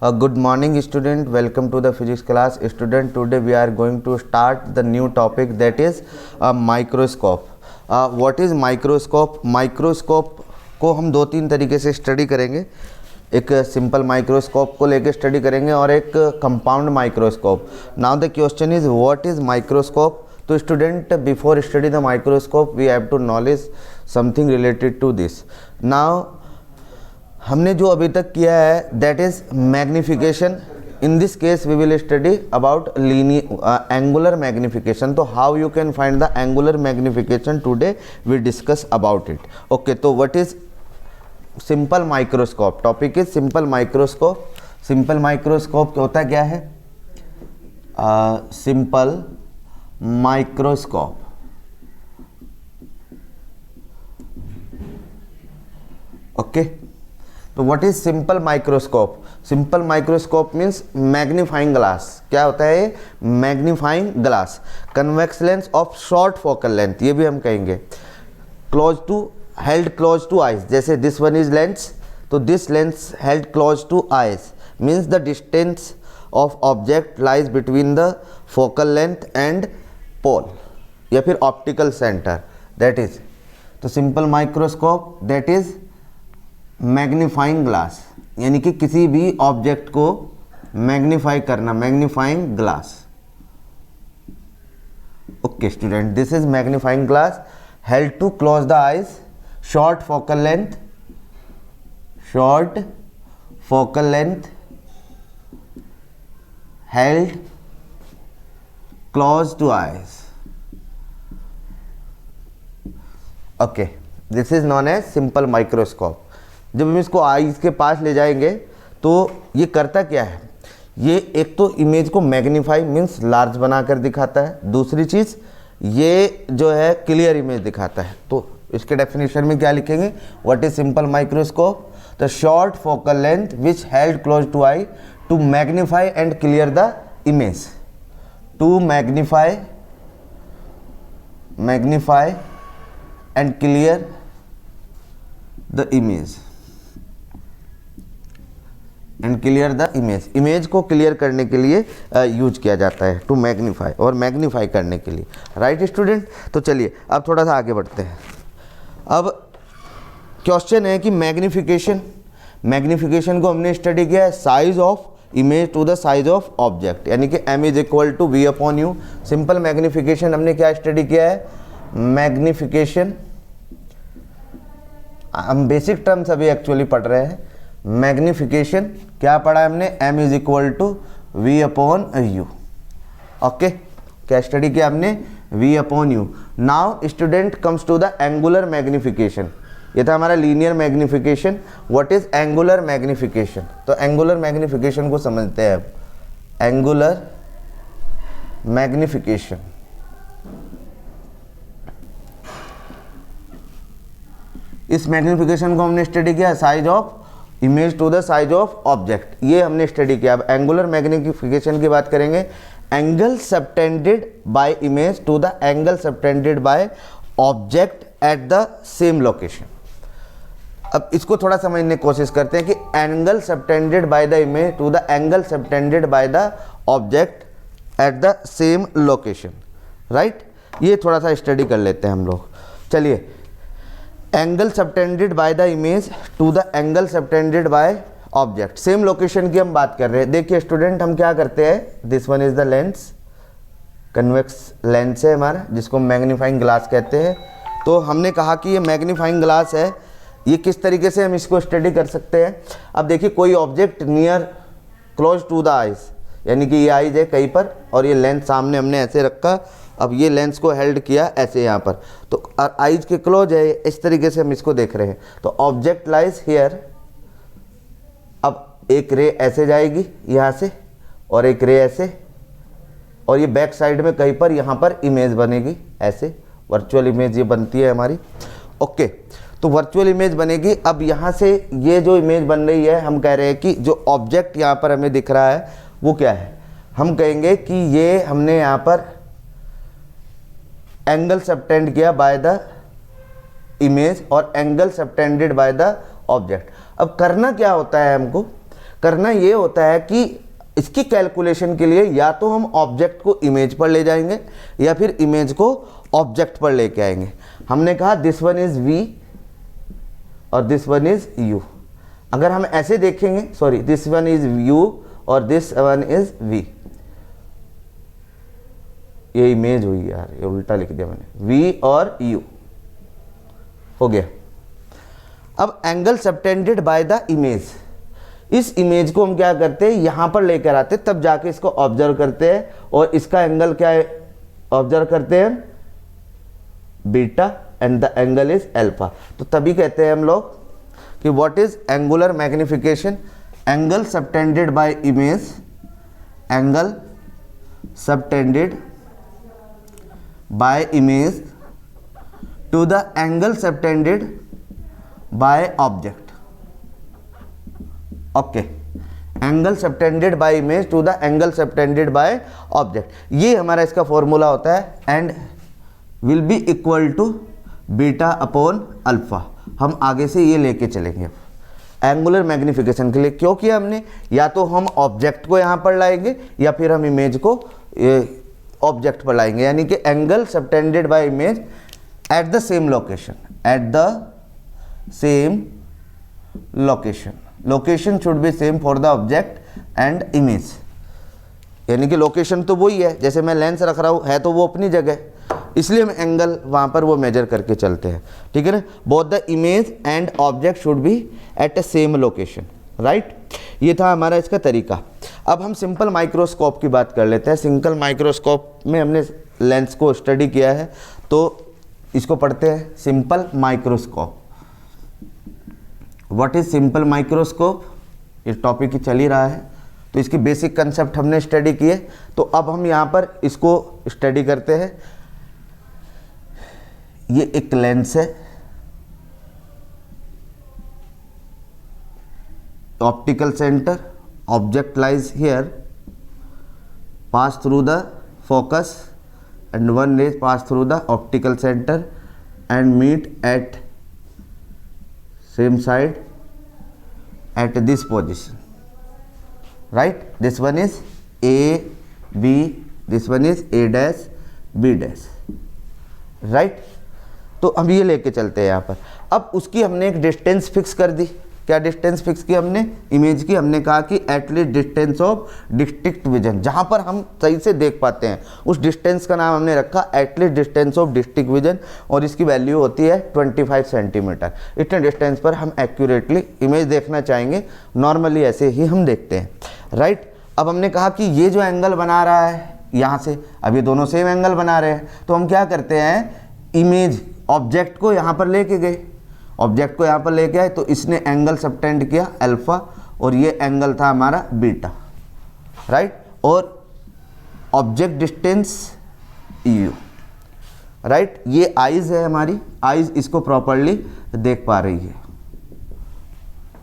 Good morning student, welcome to the physics class. Student, today we are going to start the new topic, that is microscope. What is microscope? Microscope को हम दो तीन तरीके से study करेंगे. एक simple microscope को लेके स्टडी करेंगे और एक compound microscope. Now the question is what is microscope. तो student, before study the microscope we have to knowledge something related to this. Now हमने जो अभी तक किया है that is magnification. In this case we will study about angular magnification. तो how you can find the angular magnification today we discuss about it. Okay, तो what is simple microscope. Topic is simple microscope. Simple microscope होता क्या है? Simple microscope. Okay, तो what is simple microscope. Simple microscope means magnifying glass. क्या होता है? Magnifying glass. Convex lens of short focal length, ये भी हम कहेंगे. Close to, held close to eyes. जैसे दिस वन इज लेंस, तो this lens held close to eyes means the distance of object lies between the focal length and pole या फिर optical centre. That is, तो simple microscope that is magnifying glass, यानी कि किसी भी object को magnify करना, magnifying glass. Okay student, this is magnifying glass held to close the eyes, short focal length, short focal length held close to eyes. Okay, this is known as simple microscope. जब हम इसको eyes के पास ले जाएंगे तो ये करता क्या है? ये एक तो इमेज को मैग्नीफाई मीन्स लार्ज बनाकर दिखाता है. दूसरी चीज़ ये जो है क्लियर इमेज दिखाता है. तो इसके डेफिनेशन में क्या लिखेंगे? What is simple microscope? The short focal length which held close to eye to magnify and clear the image. To magnify and clear the image. And clear the image. Image को clear करने के लिए use किया जाता है, to magnify और magnify करने के लिए. राइट स्टूडेंट, तो चलिए अब थोड़ा सा आगे बढ़ते हैं. अब क्वेश्चन है कि मैग्नीफिकेशन. मैग्नीफिकेशन को हमने स्टडी किया है size of image to the size of object, यानी कि m is equal to v upon u. Simple magnification हमने क्या स्टडी किया है? मैग्नीफिकेशन, हम बेसिक टर्म्स अभी एक्चुअली पढ़ रहे हैं. मैग्नीफिकेशन क्या पढ़ा है हमने? m is equal to v upon u. Okay, क्या स्टडी किया हमने? v upon u. Now student comes to the angular magnification. ये था हमारा linear magnification. What is angular magnification? तो एंगुलर मैग्नीफिकेशन को समझते हैं अब. एंगुलर मैग्नीफिकेशन, इस मैग्नीफिकेशन को हमने स्टडी किया size of image to the size of object, ये हमने स्टडी किया. अब एंगुलर मैग्नीफिकेशन की बात करेंगे. Angle subtended by image to the angle subtended by object at the same location. अब इसको थोड़ा समझने की कोशिश करते हैं कि angle subtended by the image to the angle subtended by the object at the same location. Right, ये थोड़ा सा स्टडी कर लेते हैं हम लोग. चलिए, angle subtended by the image to the angle subtended by object, same location की हम बात कर रहे हैं. देखिए स्टूडेंट, हम क्या करते हैं? This one is the lens, convex lens है हमारा, जिसको मैग्नीफाइंग ग्लास कहते हैं. तो हमने कहा कि ये मैग्नीफाइंग ग्लास है. ये किस तरीके से हम इसको स्टडी कर सकते हैं? अब देखिए, कोई object near close to the eyes, यानी कि ये आइज है कहीं पर और ये लेंस सामने हमने ऐसे रखा. अब ये लेंस को हेल्ड किया ऐसे यहाँ पर, तो आइज के क्लोज है, इस तरीके से हम इसको देख रहे हैं. तो ऑब्जेक्ट लाइज हियर. अब एक रे ऐसे जाएगी यहाँ से और एक रे ऐसे, और ये बैक साइड में कहीं पर यहाँ पर इमेज बनेगी ऐसे. वर्चुअल इमेज ये बनती है हमारी. ओके, तो वर्चुअल इमेज बनेगी. अब यहाँ से ये जो इमेज बन रही है, हम कह रहे हैं कि जो ऑब्जेक्ट यहाँ पर हमें दिख रहा है वो क्या है? हम कहेंगे कि ये हमने यहाँ पर एंगल सबटेंड किया बाय द इमेज और angle subtended by the object. अब करना क्या होता है हमको? करना ये होता है कि इसकी कैलकुलेशन के लिए या तो हम ऑब्जेक्ट को इमेज पर ले जाएंगे या फिर इमेज को ऑब्जेक्ट पर लेके आएंगे। हमने कहा दिस वन इज v और दिस वन इज u। अगर हम ऐसे देखेंगे, sorry, this one is u और दिस वन इज v, ये इमेज हुई यार, ये उल्टा लिख दिया मैंने, v और u हो गया। अब angle subtended by the image, इस इमेज को हम क्या करते हैं, यहां पर लेकर आते, तब जाके इसको ऑब्जर्व करते हैं और इसका एंगल क्या है, ऑब्जर्व करते हैं beta and the angle is alpha. तो तभी कहते हैं हम लोग कि what is angular magnification, angle subtended by image, angle subtended by image to the angle subtended by object. Okay, angle subtended by image to the angle subtended by object, ये हमारा इसका फॉर्मूला होता है and will be equal to beta upon alpha. हम आगे से ये लेके चलेंगे एंगुलर मैग्निफिकेशन के लिए, क्योंकि हमने या तो हम ऑब्जेक्ट को यहाँ पर लाएंगे या फिर हम इमेज को ऑब्जेक्ट पर लाएंगे, यानी कि angle subtended by image at the same location, eight the same location, location should be same for the object and image, यानी कि लोकेशन तो वही है, जैसे मैं लेंस रख रहा हूँ है तो वो अपनी जगह, इसलिए हम एंगल वहाँ पर वो मेजर करके चलते हैं, ठीक है ना। Both the image and object should be at a same location, right. ये था हमारा इसका तरीका। अब हम सिंपल माइक्रोस्कोप की बात कर लेते हैं। सिंपल माइक्रोस्कोप में हमने लेंस को स्टडी किया है, तो इसको पढ़ते हैं simple microscope. What is simple microscope, ये टॉपिक ही चल ही रहा है, तो इसकी बेसिक कंसेप्ट हमने स्टडी किए। तो अब हम यहाँ पर इसको स्टडी करते हैं। ये एक लेंस है, optical centre, object lies here, pass through the focus and one rays pass through the optical center and meet at same side at this position, right. This one is A, B, this one is A dash, B dash, right. तो अब ये लेके चलते हैं यहाँ पर। अब उसकी हमने एक डिस्टेंस फिक्स कर दी। क्या डिस्टेंस फिक्स की हमने, इमेज की, हमने कहा कि at least distance of district vision, जहाँ पर हम सही से देख पाते हैं उस डिस्टेंस का नाम हमने रखा at least distance of district vision, और इसकी वैल्यू होती है 25 सेंटीमीटर। इतने डिस्टेंस पर हम एक्यूरेटली इमेज देखना चाहेंगे, नॉर्मली ऐसे ही हम देखते हैं, राइट। अब हमने कहा कि ये जो एंगल बना रहा है यहाँ से, अब ये दोनों सेम एंगल बना रहे हैं, तो हम क्या करते हैं, इमेज ऑब्जेक्ट को यहाँ पर लेके गए, ऑब्जेक्ट को यहाँ पर लेके आए, तो इसने एंगल सबटेंड किया अल्फा और ये एंगल था हमारा बीटा, राइट। और ऑब्जेक्ट डिस्टेंस यू, राइट। ये आइज है हमारी, आइज इसको प्रॉपरली देख पा रही है,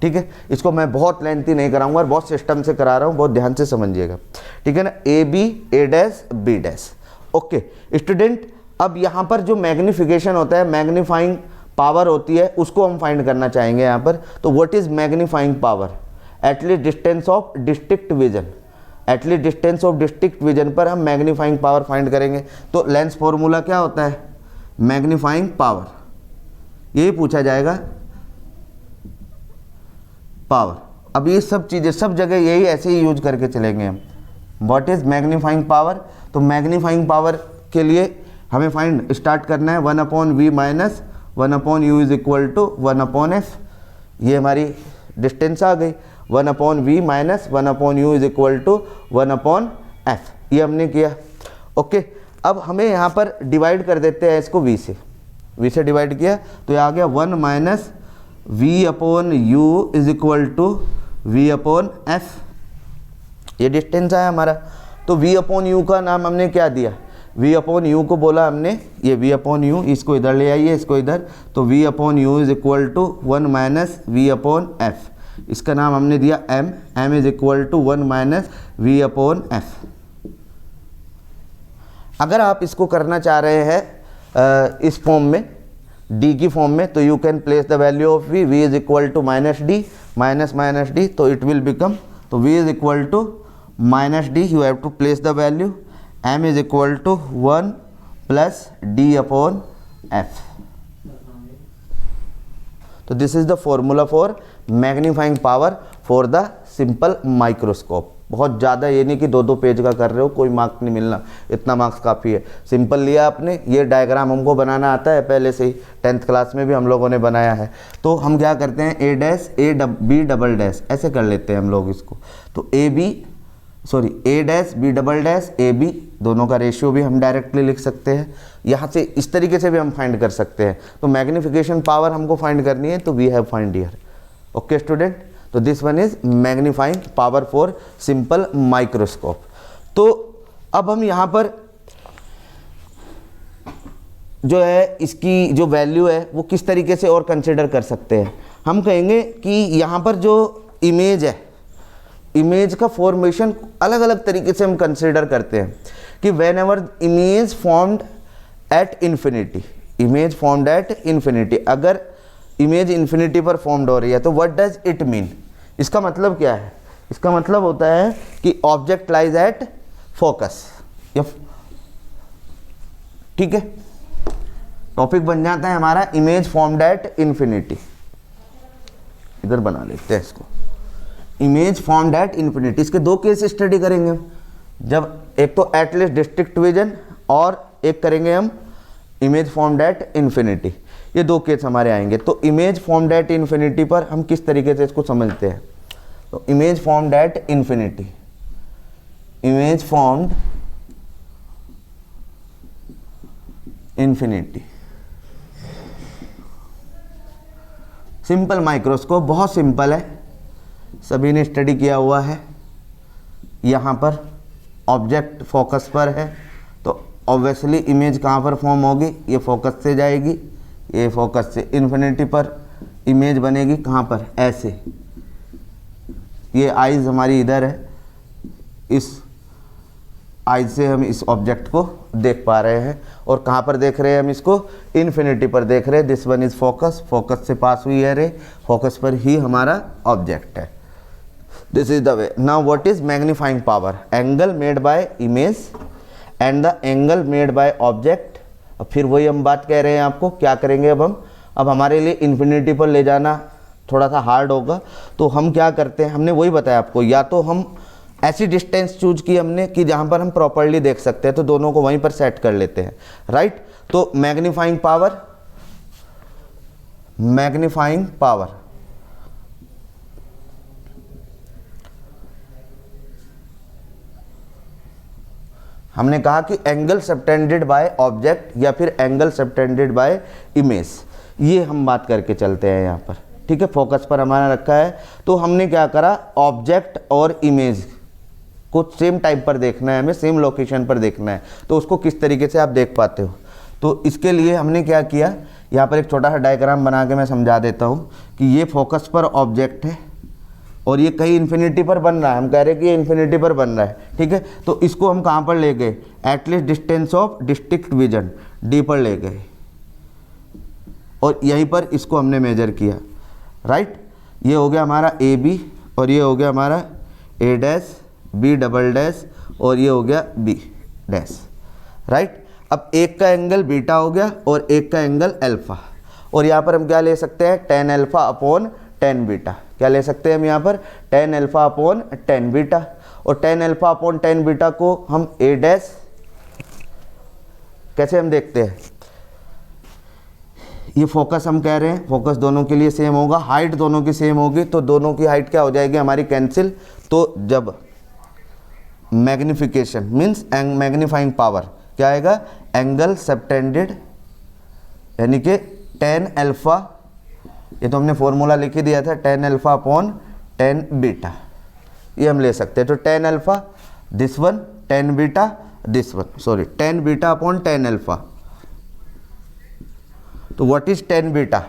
ठीक है। इसको मैं बहुत लेंथी नहीं कराऊंगा और बहुत सिस्टम से करा रहा हूँ, बहुत ध्यान से समझिएगा, ठीक है ना। A B, A dash, B dash, okay student. अब यहाँ पर जो मैग्निफिकेशन होता है, मैग्नीफाइंग पावर होती है, उसको हम फाइंड करना चाहेंगे यहाँ पर। तो what is magnifying power, at least distance of district vision, at least distance of district vision पर हम मैग्नीफाइंग पावर फाइंड करेंगे। तो लेंस फॉर्मूला क्या होता है, मैग्नीफाइंग पावर, यही पूछा जाएगा, पावर। अब ये सब चीज़ें सब जगह यही ऐसे ही यूज करके चलेंगे हम। व्हाट इज मैग्नीफाइंग पावर, तो मैग्नीफाइंग पावर के लिए हमें फाइंड स्टार्ट करना है 1/v minus 1/u is equal to 1/f। ये हमारी डिस्टेंस आ गई, 1/v minus 1/u is equal to 1/f, ये हमने किया, ओके। अब हमें यहाँ पर डिवाइड कर देते हैं इसको v से डिवाइड किया, तो ये आ गया 1 minus v/u is equal to v/f, ये डिस्टेंस है हमारा। तो v/u का नाम हमने क्या दिया, v/u को बोला हमने, ये v/u, इसको इधर ले आइए, इसको इधर, तो v/u is equal to 1 minus v/f, इसका नाम हमने दिया m is equal to 1 minus v/f। अगर आप इसको करना चाह रहे हैं इस फॉर्म में, d की फॉर्म में, तो you can place the value of v is equal to minus D, minus minus D, तो इट विल बिकम, तो v is equal to minus D, you have to place the value, m is equal to 1 plus D upon F. तो this is the formula for magnifying power for the simple microscope. बहुत ज़्यादा ये नहीं कि 2-2 page का कर रहे हो, कोई मार्क्स नहीं मिलना, इतना मार्क्स काफ़ी है। सिंपल लिया आपने, ये डायग्राम हमको बनाना आता है पहले से ही, 10th क्लास में भी हम लोगों ने बनाया है। तो हम क्या करते हैं, A dash A B double dash ऐसे कर लेते हैं हम लोग इसको। तो A dash B double dash A B, दोनों का रेशियो भी हम डायरेक्टली लिख सकते हैं। यहाँ से इस तरीके से भी हम फाइंड कर सकते हैं। तो मैग्नीफिकेशन पावर हमको फाइंड करनी है, तो we have find here. Okay student, तो this one is magnifying power for simple microscope. तो अब हम यहाँ पर जो है इसकी जो वैल्यू है वो किस तरीके से और कंसिडर कर सकते हैं। हम कहेंगे कि यहाँ पर जो इमेज है, इमेज का फॉर्मेशन अलग अलग तरीके से हम कंसिडर करते हैं कि when ever image formed at infinity, image formed at infinity, अगर इमेज इन्फिनिटी पर फॉर्म्ड हो रही है तो व्हाट डज इट मीन। इसका मतलब क्या है, इसका मतलब होता है कि ऑब्जेक्ट लाइज एट फोकस। ठीक है, टॉपिक बन जाता है हमारा इमेज फॉर्म्ड एट इन्फिनिटी। इधर बना लेते हैं इसको, इमेज फॉर्म्ड एट इन्फिनिटी। इसके 2 केस स्टडी करेंगे हम, जब एक तो एटलीस्ट डिस्ट्रिक्ट विजन और एक करेंगे हम इमेज फॉर्म्ड एट इन्फिनिटी। ये 2 केस हमारे आएंगे। तो इमेज फॉर्म्ड एट इन्फिनिटी पर हम किस तरीके से इसको समझते हैं। तो image formed at infinity, image formed infinity, simple microscope, बहुत सिंपल है, सभी ने स्टडी किया हुआ है। यहाँ पर ऑब्जेक्ट फोकस पर है, तो ऑब्वियसली इमेज कहाँ पर फॉर्म होगी, ये फोकस से जाएगी, ये फोकस से इन्फिनिटी पर इमेज बनेगी। कहाँ पर, ऐसे, ये आइज़ हमारी इधर है, इस आइज से हम इस ऑब्जेक्ट को देख पा रहे हैं। और कहाँ पर देख रहे हैं हम इसको, इन्फिनिटी पर देख रहे हैं। This one is focus, focus से पास हुई है रे, फोकस पर ही हमारा ऑब्जेक्ट है। This is the way. Now what is magnifying power, angle made by image and the angle made by object. अब फिर वही हम बात कह रहे हैं आपको, क्या करेंगे अब हमारे लिए इन्फिनिटी पर ले जाना थोड़ा सा हार्ड होगा। तो हम क्या करते हैं, हमने वही बताया आपको, या तो हम ऐसी डिस्टेंस चूज की हमने कि जहाँ पर हम प्रॉपर्ली देख सकते हैं, तो दोनों को वहीं पर सेट कर लेते हैं, राइट। तो मैग्नीफाइंग पावर, मैग्नीफाइंग पावर हमने कहा कि एंगल सबटेंडेड बाय ऑब्जेक्ट या फिर एंगल सबटेंडेड बाय इमेज, ये हम बात करके चलते हैं यहाँ पर। ठीक है, फोकस पर हमारा रखा है, तो हमने क्या करा, ऑब्जेक्ट और इमेज को सेम टाइप पर देखना है, हमें सेम लोकेशन पर देखना है। तो उसको किस तरीके से आप देख पाते हो, तो इसके लिए हमने क्या किया, यहाँ पर एक छोटा सा डायग्राम बना के मैं समझा देता हूँ कि ये फोकस पर ऑब्जेक्ट है और ये कहीं इन्फिनिटी पर बन रहा है, हम कह रहे हैं कि ये इन्फिनिटी पर बन रहा है। ठीक है, तो इसको हम कहाँ पर ले गए, at least distance of district vision D पर ले गए और यहीं पर इसको हमने मेजर किया, राइट। ये हो गया हमारा ए बी और ये हो गया हमारा ए डैश बी डबल डैश और ये हो गया बी डैश, राइट। अब एक का एंगल बीटा हो गया और एक का एंगल अल्फा, और यहाँ पर हम क्या ले सकते हैं, tan alpha upon tan beta. क्या ले सकते हैं हम यहाँ पर, tan alpha upon tan beta. और tan alpha upon tan beta को हम ए डैश कैसे हम देखते हैं, ये फोकस हम कह रहे हैं, फोकस दोनों के लिए सेम होगा, हाइट दोनों की सेम होगी, तो दोनों की हाइट क्या हो जाएगी हमारी, कैंसिल। तो जब मैग्निफिकेशन मीन्स मैग्नीफाइंग पावर क्या आएगा, एंगल सबटेंडेड यानी कि tan अल्फा, ये तो हमने फॉर्मूला लिख ही दिया था, tan alpha upon tan beta, ये हम ले सकते हैं। तो tan alpha this one, tan beta this one, sorry tan beta upon tan alpha. तो what is tan beta,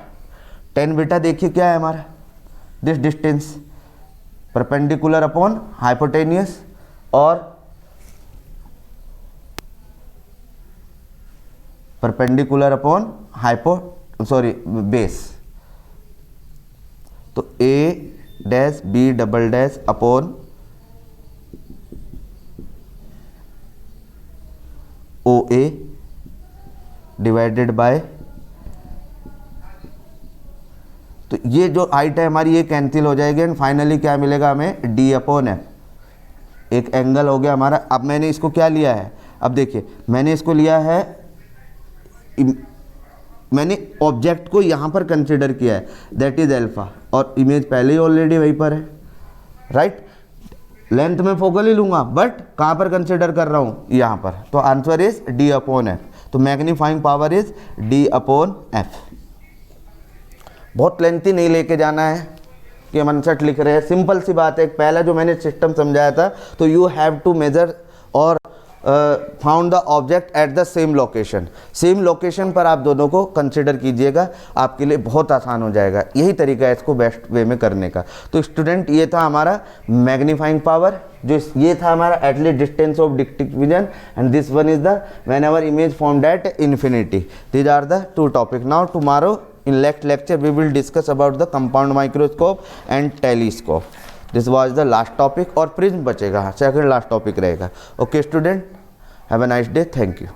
tan beta देखिए क्या है हमारा, this distance perpendicular upon hypotenuse और परपेंडिकुलर अपॉन बेस। तो A dash B double dash upon O A divided by, तो ये जो हाइट है हमारी ये कैंसिल हो जाएगी एंड फाइनली क्या मिलेगा हमें, डी अपॉन एफ। एक एंगल हो गया हमारा। अब मैंने इसको क्या लिया है, अब देखिए मैंने इसको लिया है, मैंने ऑब्जेक्ट को यहाँ पर कंसिडर किया है, दैट इज अल्फा, और इमेज पहले ही ऑलरेडी वहीं पर है, राइट। लेंथ में फोकल ही लूँगा बट कहाँ पर कंसिडर कर रहा हूँ, यहाँ पर। तो answer is D upon F. तो magnifying power is D upon F. बहुत लेंथी नहीं लेके जाना है कि हम अनसेट लिख रहे हैं, सिंपल सी बात है। पहला जो मैंने सिस्टम समझाया था, तो यू हैव टू मेजर और found the object at the same location. Same location पर आप दोनों को कंसिडर कीजिएगा, आपके लिए बहुत आसान हो जाएगा। यही तरीका है इसको बेस्ट वे में करने का। तो स्टूडेंट ये था हमारा मैग्नीफाइंग पावर, जो ये था हमारा at least distance of distinct vision, and this one is the whenever image formed at infinity. These are the two topic. Now tomorrow in next lecture we will discuss about the compound microscope and telescope. This was the last topic, और prism बचेगा, second last topic रहेगा। Okay student, have a nice day, thank you.